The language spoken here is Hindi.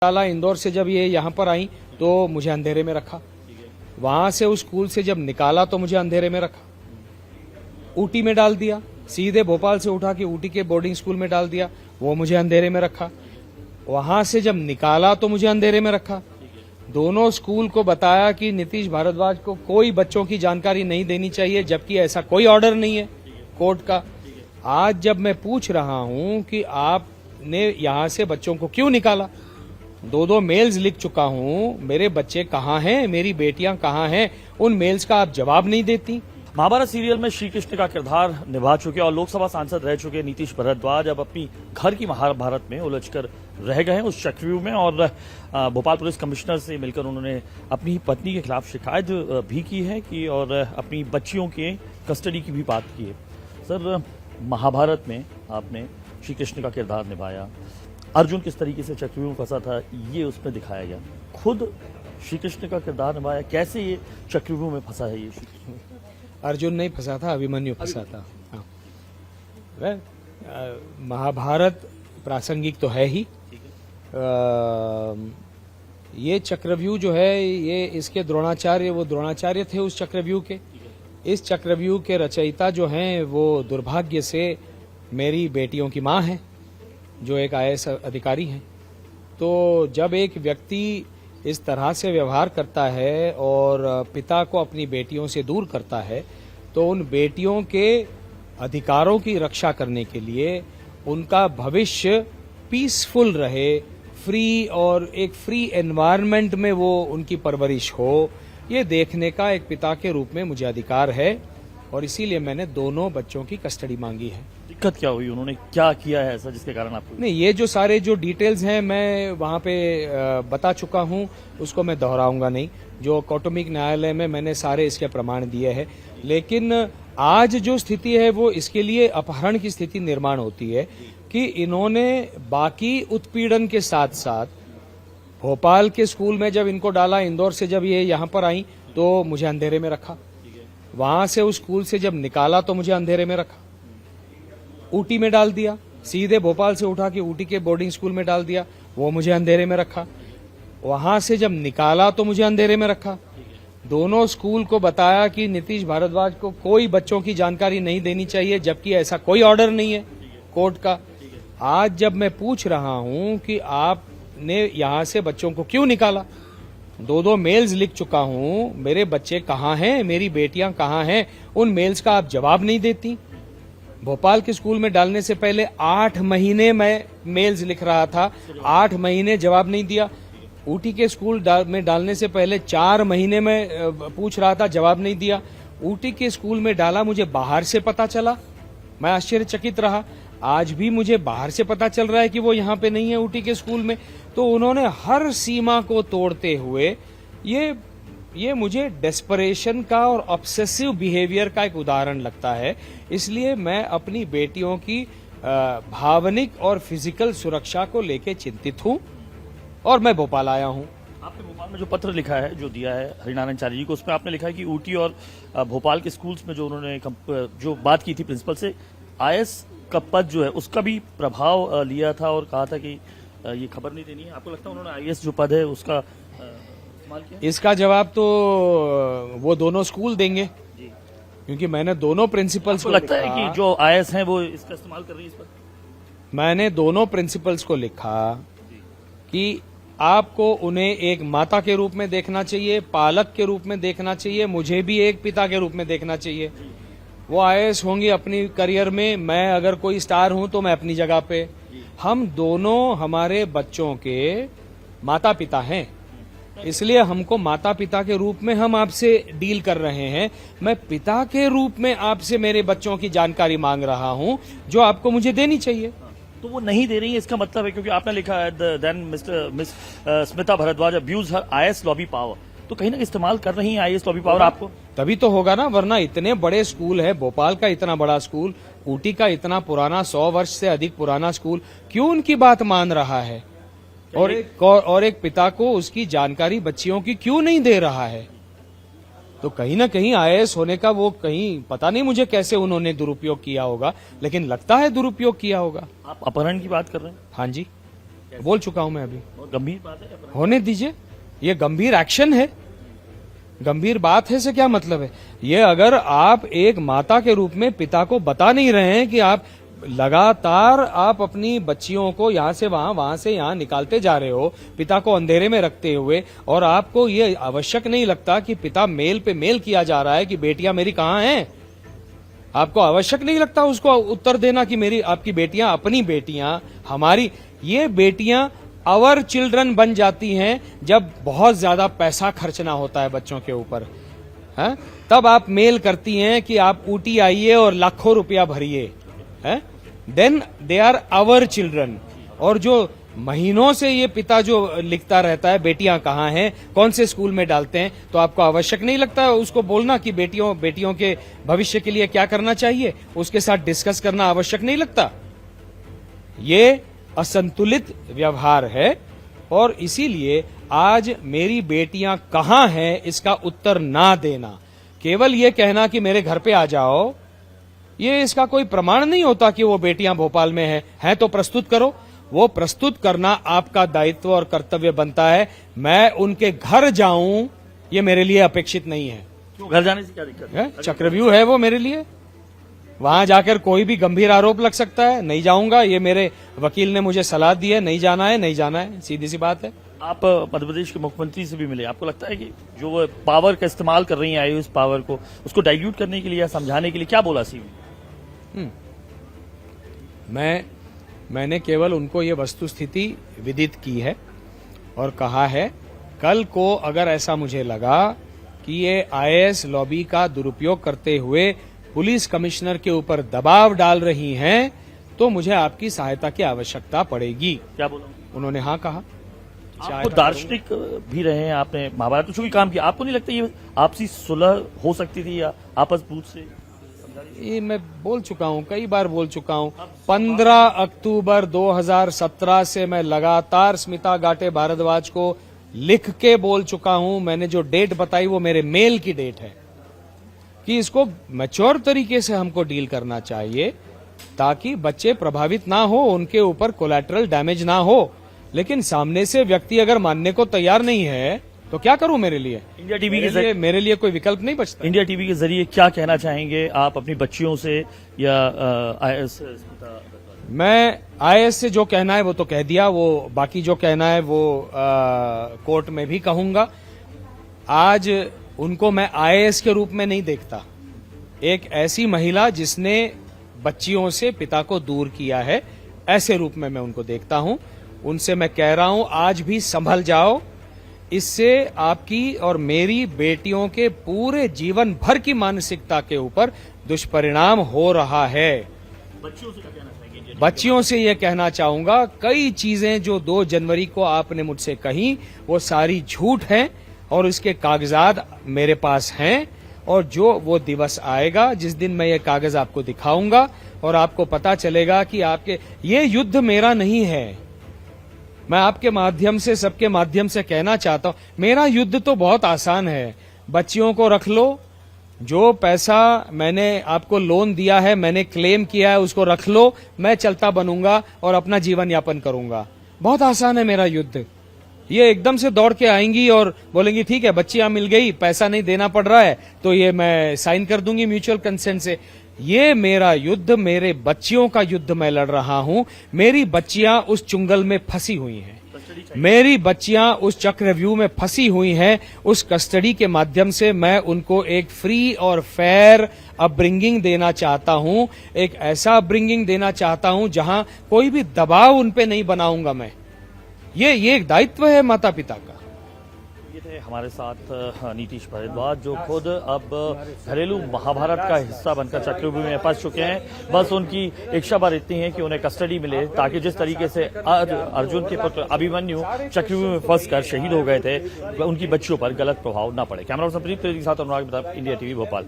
डाला इंदौर से जब ये यहाँ पर आई तो मुझे अंधेरे में रखा, वहां से उस स्कूल से जब निकाला तो मुझे अंधेरे में रखा, ऊटी में डाल दिया, सीधे भोपाल से उठा के ऊटी के बोर्डिंग स्कूल में डाल दिया, वो मुझे अंधेरे में रखा, वहां से जब निकाला तो मुझे अंधेरे में रखा। दोनों स्कूल को बताया कि नीतीश भारद्वाज को कोई बच्चों की जानकारी नहीं देनी चाहिए, जबकि ऐसा कोई ऑर्डर नहीं है कोर्ट का। आज जब मैं पूछ रहा हूं कि आपने यहां से बच्चों को क्यों निकाला, दो मेल्स लिख चुका हूं, मेरे बच्चे कहाँ हैं, मेरी बेटियां कहाँ हैं, उन मेल्स का आप जवाब नहीं देती। महाभारत सीरियल में श्री कृष्ण का किरदार निभा चुके और लोकसभा सांसद रह चुके नीतीश भारद्वाज अब अपनी घर की महाभारत में उलझकर रह गए हैं उस चक्रव्यूह में। और भोपाल पुलिस कमिश्नर से मिलकर उन्होंने अपनी पत्नी के खिलाफ शिकायत भी की है कि और अपनी बच्चियों के कस्टडी की भी बात की है। सर, महाभारत में आपने श्री कृष्ण का किरदार निभाया, अर्जुन किस तरीके से चक्रव्यूह में फंसा था ये उसमें दिखाया गया, खुद श्री कृष्ण का किरदार निभाया, कैसे ये चक्रव्यूह में फंसा है ये श्री कृष्ण? अर्जुन नहीं फंसा था, अभिमन्यु फंसा था। हाँ। महाभारत प्रासंगिक तो है ही। ये चक्रव्यूह जो है ये इसके द्रोणाचार्य, वो द्रोणाचार्य थे उस चक्रव्यूह के। इस चक्रव्यूह के रचयिता जो हैं वो दुर्भाग्य से मेरी बेटियों की मां है, जो एक IAS अधिकारी हैं। तो जब एक व्यक्ति इस तरह से व्यवहार करता है और पिता को अपनी बेटियों से दूर करता है, तो उन बेटियों के अधिकारों की रक्षा करने के लिए, उनका भविष्य पीसफुल रहे, फ्री और एक फ्री एनवायरनमेंट में वो उनकी परवरिश हो, ये देखने का एक पिता के रूप में मुझे अधिकार है। और इसीलिए मैंने दोनों बच्चों की कस्टडी मांगी है। दिक्कत क्या हुई, उन्होंने क्या किया है ऐसा जिसके कारण आपको? नहीं, ये जो सारे जो डिटेल्स हैं मैं वहां पे बता चुका हूं, उसको मैं दोहराऊंगा नहीं। जो कौटुंबिक न्यायालय में मैंने सारे इसके प्रमाण दिए हैं। लेकिन आज जो स्थिति है वो इसके लिए अपहरण की स्थिति निर्माण होती है कि इन्होंने बाकी उत्पीड़न के साथ साथ भोपाल के स्कूल में जब इनको डाला, इंदौर से जब ये यहाँ पर आई तो मुझे अंधेरे में रखा, वहां से उस स्कूल से जब निकाला तो मुझे अंधेरे में रखा, ऊटी में डाल दिया, सीधे भोपाल से उठा के ऊटी के बोर्डिंग स्कूल में डाल दिया, वो मुझे अंधेरे में रखा, वहां से जब निकाला तो मुझे अंधेरे में रखा। दोनों स्कूल को बताया कि नीतीश भारद्वाज को कोई बच्चों की जानकारी नहीं देनी चाहिए, जबकि ऐसा कोई ऑर्डर नहीं है कोर्ट का। आज जब मैं पूछ रहा हूं कि आपने यहां से बच्चों को क्यों निकाला, दो मेल्स लिख चुका हूं, मेरे बच्चे कहाँ हैं, मेरी बेटियां कहाँ हैं, उन मेल्स का आप जवाब नहीं देती। भोपाल के स्कूल में डालने से पहले 8 महीने मैं मेल्स लिख रहा था, 8 महीने जवाब नहीं दिया। ऊटी के स्कूल में डालने से पहले 4 महीने में पूछ रहा था, जवाब नहीं दिया। ऊटी के स्कूल में डाला, मुझे बाहर से पता चला, मैं आश्चर्यचकित रहा। आज भी मुझे बाहर से पता चल रहा है कि वो यहाँ पे नहीं है ऊटी के स्कूल में। तो उन्होंने हर सीमा को तोड़ते हुए ये मुझे डेस्परेशन का और ऑब्सेसिव बिहेवियर का एक उदाहरण लगता है। इसलिए मैं अपनी बेटियों की भावनिक और फिजिकल सुरक्षा को लेकर चिंतित हूं और मैं भोपाल आया हूं। आपने भोपाल में जो पत्र लिखा है, जो दिया है हरिनारायण चार्य जी को, उसमें आपने लिखा है कि ऊटी और भोपाल के स्कूल्स में जो उन्होंने जो बात की थी प्रिंसिपल से, IAS का पद जो है उसका भी प्रभाव लिया था और कहा था कि ये खबर नहीं देनी है। आपको लगता है उन्होंने IAS जो पद है उसका इस्तेमाल किया? इसका जवाब तो वो दोनों स्कूल देंगे, क्योंकि मैंने दोनों प्रिंसिपल्स को लगता है कि जो IAS हैं वो इसका इस्तेमाल कर रही है इस पर? मैंने दोनों प्रिंसिपल्स को लिखा कि आपको उन्हें एक माता के रूप में देखना चाहिए, पालक के रूप में देखना चाहिए, मुझे भी एक पिता के रूप में देखना चाहिए। वो IAS होंगी अपनी करियर में, मैं अगर कोई स्टार हूं तो मैं अपनी जगह पे। हम दोनों हमारे बच्चों के माता पिता हैं, इसलिए हमको माता पिता के रूप में हम आपसे डील कर रहे हैं। मैं पिता के रूप में आपसे मेरे बच्चों की जानकारी मांग रहा हूं, जो आपको मुझे देनी चाहिए। तो वो नहीं दे रही है, इसका मतलब है, क्योंकि आपने लिखा है then miss Smita Bhardwaj abuse her IAS lobby power, तो कहीं ना इस्तेमाल कर रही है IAS लॉबी पावर आपको? तभी तो होगा ना, वरना इतने बड़े स्कूल है, भोपाल का इतना बड़ा स्कूल, ऊटी का इतना पुराना 100 वर्ष से अधिक पुराना स्कूल, क्यों उनकी बात मान रहा है और एक पिता को उसकी जानकारी बच्चियों की क्यों नहीं दे रहा है? तो कहीं ना कहीं IAS होने का वो कहीं पता नहीं मुझे कैसे उन्होंने दुरुपयोग किया होगा, लेकिन लगता है दुरुपयोग किया होगा। आप अपहरण की बात कर रहे हैं? हाँ जी। बोल चुका हूं मैं अभी। बहुत गंभीर बात है। होने दीजिए, ये गंभीर एक्शन है, गंभीर बात है से क्या मतलब है? ये अगर आप एक माता के रूप में पिता को बता नहीं रहे हैं कि आप लगातार आप अपनी बच्चियों को यहां से वहां से यहां निकालते जा रहे हो, पिता को अंधेरे में रखते हुए, और आपको ये आवश्यक नहीं लगता कि पिता मेल पे मेल किया जा रहा है कि बेटियां मेरी कहां हैं? आपको आवश्यक नहीं लगता उसको उत्तर देना कि मेरी आपकी बेटियां अपनी बेटियां हमारी, ये बेटियां आवर चिल्ड्रन बन जाती हैं जब बहुत ज्यादा पैसा खर्चना होता है बच्चों के ऊपर, है? तब आप मेल करती हैं कि आप ऊटी आइए और लाखों रुपया भरिए, है? Then they are our children. और जो महीनों से ये पिता जो लिखता रहता है बेटियां कहाँ हैं, कौन से स्कूल में डालते हैं, तो आपको आवश्यक नहीं लगता उसको बोलना कि बेटियों के भविष्य के लिए क्या करना चाहिए, उसके साथ डिस्कस करना आवश्यक नहीं लगता? ये असंतुलित व्यवहार है, और इसीलिए आज मेरी बेटियां कहां हैं इसका उत्तर ना देना, केवल ये कहना कि मेरे घर पे आ जाओ, ये इसका कोई प्रमाण नहीं होता कि वो बेटियां भोपाल में हैं तो प्रस्तुत करो। वो प्रस्तुत करना आपका दायित्व और कर्तव्य बनता है। मैं उनके घर जाऊं ये मेरे लिए अपेक्षित नहीं है। क्यों घर जाने से क्या दिक्कत है? चक्रव्यूह है वो मेरे लिए, वहां जाकर कोई भी गंभीर आरोप लग सकता है। नहीं जाऊंगा, ये मेरे वकील ने मुझे सलाह दी है, नहीं जाना है, नहीं जाना है, सीधी सी बात है। आप मध्य प्रदेश के मुख्यमंत्री से भी मिले, आपको लगता है कि जो वो पावर का इस्तेमाल कर रही है आईएएस पावर को, उसको डाइल्यूट करने के लिए या समझाने के लिए क्या बोला सीएम? मैंने केवल उनको ये वस्तुस्थिति विदित की है और कहा है कल को अगर ऐसा मुझे लगा कि ये आईएएस लॉबी का दुरुपयोग करते हुए पुलिस कमिश्नर के ऊपर दबाव डाल रही हैं तो मुझे आपकी सहायता की आवश्यकता पड़ेगी। क्या बोला उन्होंने? हाँ कहा। आपको दार्शनिक भी रहे हैं, आपने महाभारत में भी काम किया, आपको नहीं लगता ये आपसी सुलह हो सकती थी या आपस बूझ से? ये मैं बोल चुका हूं, कई बार बोल चुका हूं। 15 अक्टूबर 2017 से मैं लगातार स्मिता गाटे भारद्वाज को लिख के बोल चुका हूं। मैंने जो डेट बताई वो मेरे मेल की डेट है कि इसको मैच्योर तरीके से हमको डील करना चाहिए ताकि बच्चे प्रभावित ना हो, उनके ऊपर कोलैटरल डैमेज ना हो। लेकिन सामने से व्यक्ति अगर मानने को तैयार नहीं है तो क्या करूं? मेरे लिए इंडिया टीवी के जरिए मेरे लिए कोई विकल्प नहीं बचता। इंडिया टीवी के जरिए क्या कहना चाहेंगे आप अपनी बच्चियों से या आईएएस? मैं आईएएस से जो कहना है वो तो कह दिया, वो बाकी जो कहना है वो कोर्ट में भी कहूंगा। आज उनको मैं आईएएस के रूप में नहीं देखता, एक ऐसी महिला जिसने बच्चियों से पिता को दूर किया है, ऐसे रूप में मैं उनको देखता हूं। उनसे मैं कह रहा हूं आज भी संभल जाओ, इससे आपकी और मेरी बेटियों के पूरे जीवन भर की मानसिकता के ऊपर दुष्परिणाम हो रहा है। बच्चियों से क्या कहना चाहेंगे? बच्चियों से यह कहना चाहूंगा कई चीजें जो 2 जनवरी को आपने मुझसे कही वो सारी झूठ हैं और इसके कागजात मेरे पास हैं, और जो वो दिवस आएगा जिस दिन मैं ये कागज आपको दिखाऊंगा और आपको पता चलेगा कि आपके ये युद्ध मेरा नहीं है। मैं आपके माध्यम से, सबके माध्यम से कहना चाहता हूं मेरा युद्ध तो बहुत आसान है। बच्चियों को रख लो, जो पैसा मैंने आपको लोन दिया है, मैंने क्लेम किया है, उसको रख लो, मैं चलता बनूंगा और अपना जीवन यापन करूंगा। बहुत आसान है मेरा युद्ध। ये एकदम से दौड़ के आएंगी और बोलेंगी ठीक है बच्चियां मिल गई, पैसा नहीं देना पड़ रहा है तो ये मैं साइन कर दूंगी म्यूचुअल कंसेंट से। ये मेरा युद्ध, मेरे बच्चियों का युद्ध मैं लड़ रहा हूं। मेरी बच्चियां उस चुंगल में फंसी हुई हैं, मेरी बच्चियां उस चक्रव्यूह में फंसी हुई हैं। उस कस्टडी के माध्यम से मैं उनको एक फ्री और फेयर अपब्रिंगिंग देना चाहता हूं, एक ऐसा अपब्रिंगिंग देना चाहता हूं जहां कोई भी दबाव उन पे नहीं बनाऊंगा मैं। ये एक दायित्व है माता पिता का। ये थे हमारे साथ नीतीश भारद्वाज, जो खुद अब घरेलू महाभारत का हिस्सा बनकर चक्रव्यूह में फंस चुके हैं। बस उनकी इच्छा बार इतनी है कि उन्हें कस्टडी मिले ताकि जिस तरीके से अर्जुन के पुत्र अभिमन्यु चक्रव्यूह में फंसकर शहीद हो गए थे, उनकी बच्चियों पर गलत प्रभाव न पड़े। कैमरा पर्सन प्रदीप के साथ अनुराग, इंडिया टीवी भोपाल।